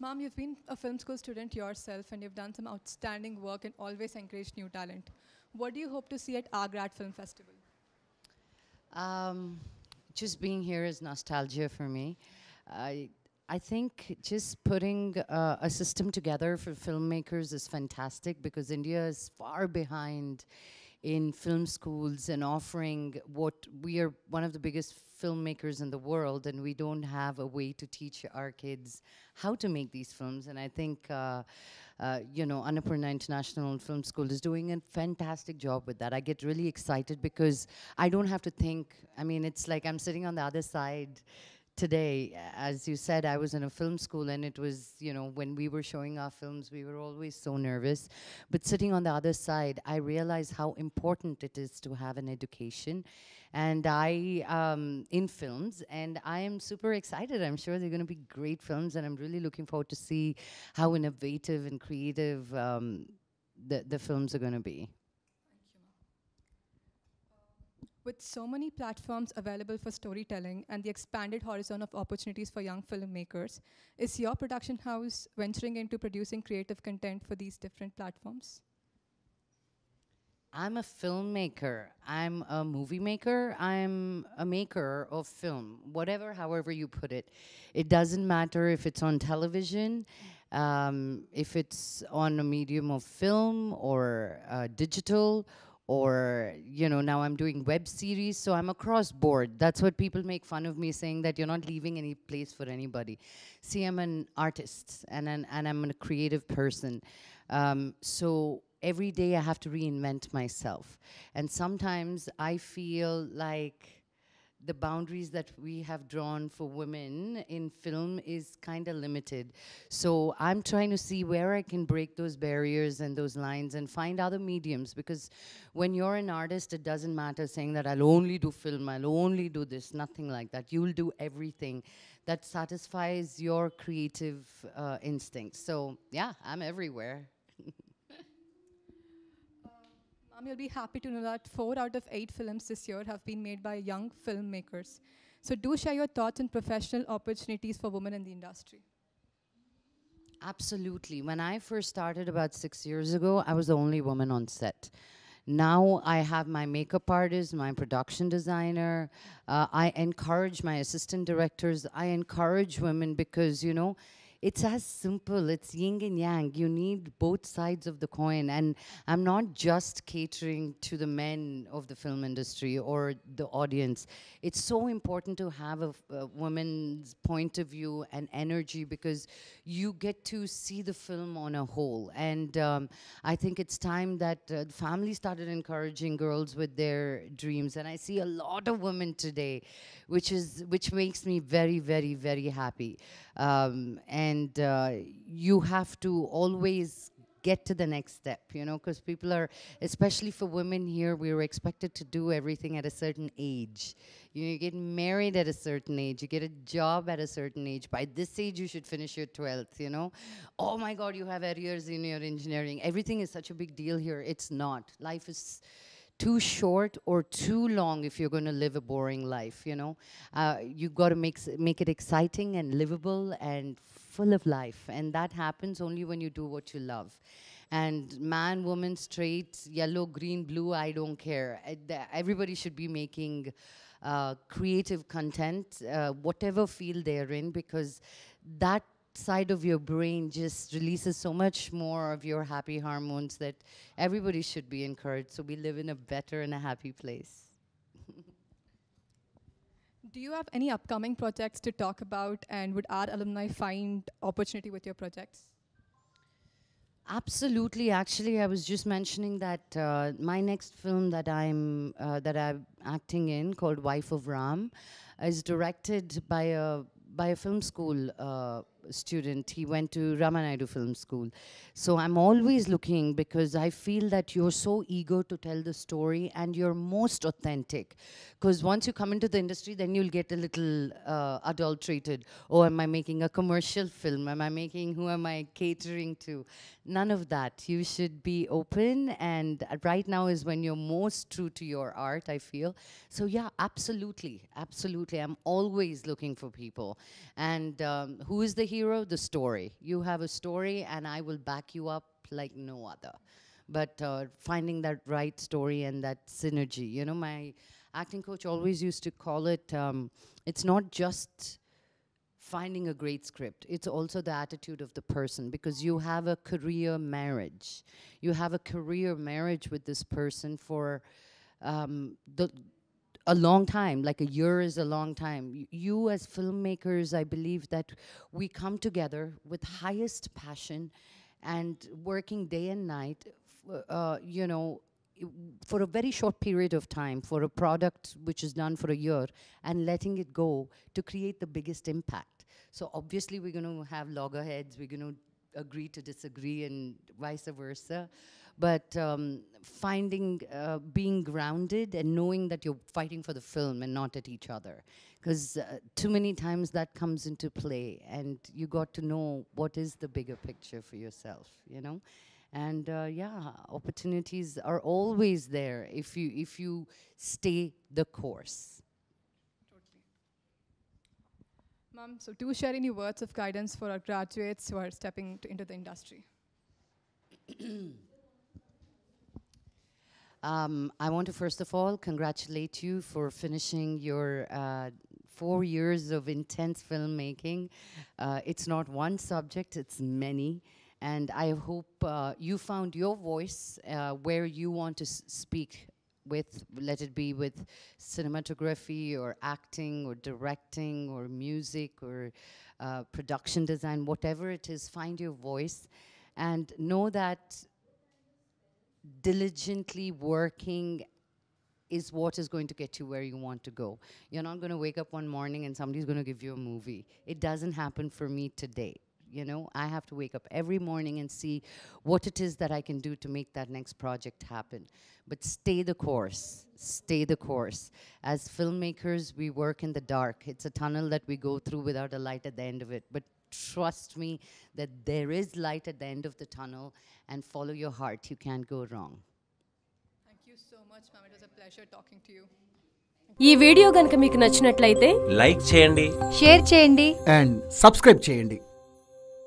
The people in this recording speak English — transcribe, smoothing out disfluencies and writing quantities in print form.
Mom, you've been a film school student yourself and you've done some outstanding work and always encouraged new talent. What do you hope to see at our Grad Film Festival? Um, just being here is nostalgia for me. I I think just putting a system together for filmmakers is fantastic because India is far behind in film schools and offering what we are one of the biggest filmmakers in the world, and we don't have a way to teach our kids how to make these films. And I think Annapurna International Film School is doing a fantastic job with that. I get really excited because I don't have to think. I mean, it's like I'm sitting on the other side today. As you said, I was in a film school, and it was, when we were showing our films, we were always so nervous. But sitting on the other side, I realized how important it is to have an education. And in films, and I am super excited. I'm sure they're going to be great films, and I'm really looking forward to see how innovative and creative the films are going to be. With so many platforms available for storytelling and the expanded horizon of opportunities for young filmmakers, is your production house venturing into producing creative content for these different platforms? I'm a filmmaker. I'm a movie maker. I'm a maker of film. Whatever, however you put it. It doesn't matter if it's on television, if it's on a medium of film or digital, or now I'm doing web series, so I'm across board. That's what people make fun of me, saying that you're not leaving any place for anybody. See, I'm an artist and I'm a creative person. So every day I have to reinvent myself. And sometimes I feel like the boundaries that we have drawn for women in film is kind of limited. So I'm trying to see where I can break those barriers and those lines and find other mediums, because when you're an artist, it doesn't matter saying that I'll only do film, I'll only do this, nothing like that. You'll do everything that satisfies your creative instincts. So yeah, I'm everywhere. Mom, you'll be happy to know that 4 out of 8 films this year have been made by young filmmakers. So do share your thoughts on professional opportunities for women in the industry. Absolutely. When I first started about 6 years ago, I was the only woman on set. Now I have my makeup artist, my production designer. I encourage my assistant directors. I encourage women because, it's as simple. It's yin and yang. You need both sides of the coin. And I'm not just catering to the men of the film industry or the audience. It's so important to have a woman's point of view and energy, because you get to see the film on a whole. And I think it's time that the family started encouraging girls with their dreams. And I see a lot of women today, which makes me very, very, very happy. And you have to always get to the next step, because people are, especially for women here, we are expected to do everything at a certain age. You get married at a certain age, you get a job at a certain age. By this age, you should finish your 12th, Oh my God, you have arrears in your engineering. Everything is such a big deal here. It's not. Life is too short or too long if you're going to live a boring life, you've got to make it exciting and livable and full of life. And that happens only when you do what you love. And man, woman, straight, yellow, green, blue, I don't care. Everybody should be making creative content, whatever field they're in, because that side of your brain just releases so much more of your happy hormones that everybody should be encouraged, so we live in a better and a happy place. Do you have any upcoming projects to talk about, and would our alumni find opportunity with your projects? Absolutely. Actually, I was just mentioning that my next film that I'm acting in, called Wife of Ram, is directed by a film school student. He went to Ramanaidu Film School. So I'm always looking, because I feel that you're so eager to tell the story and you're most authentic. Because once you come into the industry, then you'll get a little adulterated. Oh, am I making a commercial film? Who am I catering to? None of that. You should be open, and right now is when you're most true to your art, I feel. So yeah, absolutely, absolutely. I'm always looking for people. And who is the hero? hero, the story. You have a story, and I will back you up like no other. But finding that right story and that synergy. You know, my acting coach always used to call it, it's not just finding a great script, it's also the attitude of the person, because you have a career marriage. You have a career marriage with this person for a long time, like a year is a long time. You as filmmakers, I believe that we come together with highest passion and working day and night, you know, for a very short period of time for a product which is done for a year and letting it go to create the biggest impact. So obviously we're going to have loggerheads, we're going to agree to disagree and vice versa. But finding, being grounded and knowing that you're fighting for the film and not at each other. Because too many times that comes into play and you got to know what is the bigger picture for yourself, you know? And yeah, opportunities are always there if you stay the course. Totally. Ma'am, so do share any words of guidance for our graduates who are stepping into the industry. I want to first of all congratulate you for finishing your 4 years of intense filmmaking. It's not one subject, it's many. And I hope you found your voice where you want to speak with, let it be with cinematography or acting or directing or music or production design, whatever it is, find your voice and know that diligently working is what is going to get you where you want to go. You're not going to wake up one morning and somebody's going to give you a movie. It doesn't happen for me today. You know, I have to wake up every morning and see what it is that I can do to make that next project happen. But stay the course. Stay the course. As filmmakers, we work in the dark. It's a tunnel that we go through without a light at the end of it. But trust me that there is light at the end of the tunnel, and follow your heart. You can't go wrong. Thank you so much, ma'am. It was a pleasure talking to you. ఈ video గనుక మీకు నచ్చినట్లయితే like చేయండి, share చేయండి and subscribe చేయండి.